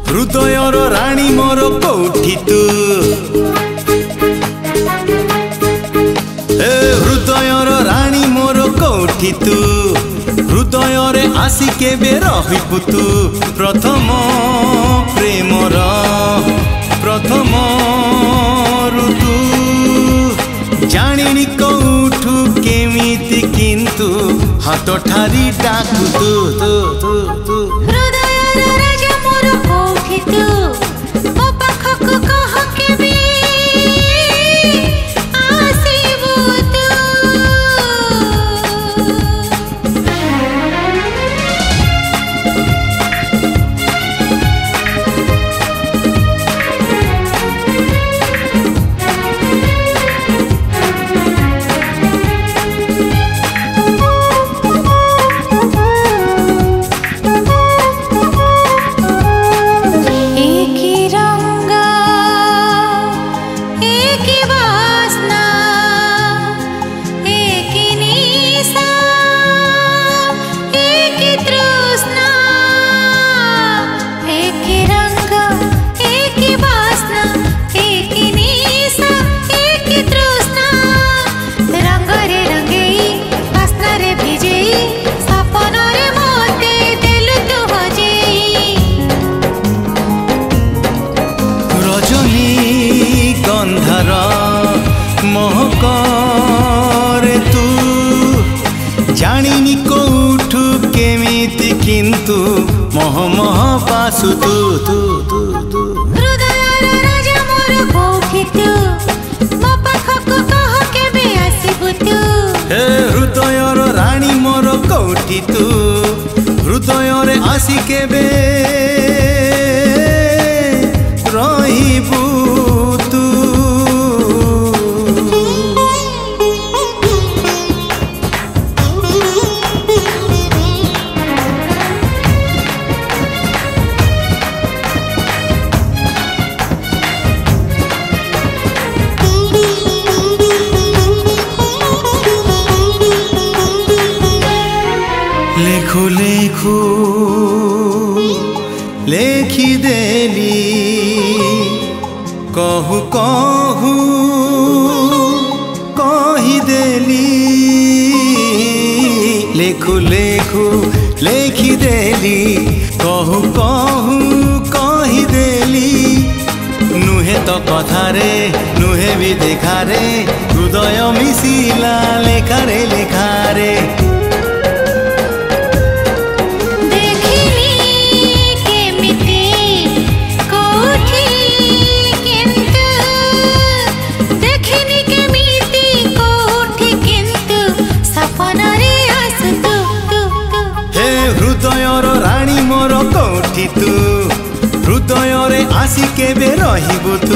हृदयर राणी मोर कोठी तू हृदयर राणी मोर कोठी तू हृदय रे आसी केबे रहिबु तू प्रथम प्रेमर प्रथम ऋतु जानिनी कोठू केमिति किंतु हाथ ठारी डाकु तू तू तू तू हृदयर राजा मोर कोठी तू ओ पाखक कह केबे आसीबु तू महकरे तू जानिनी कोठू केमिति किंतु मह मह पासु तू तू तू तू हृदयर राजा मोर कोठी तू मो पाखक कह केबे आसीबु तू हे हृदयर राणी मोर कोठी तू हृदय रे आसी केबे रहिबु तू लेखु लेखु लेखी देली कहू कहू कही देली लेखु लेखु लेखी देली कहू कहू कही देली नुहे तो कथारे नुहे भी देखारे हृदय मिशिला लेखारे लेखारे हृदयर राणी मोर कोठी तू हृदय रे आसी केबे रहिबु तू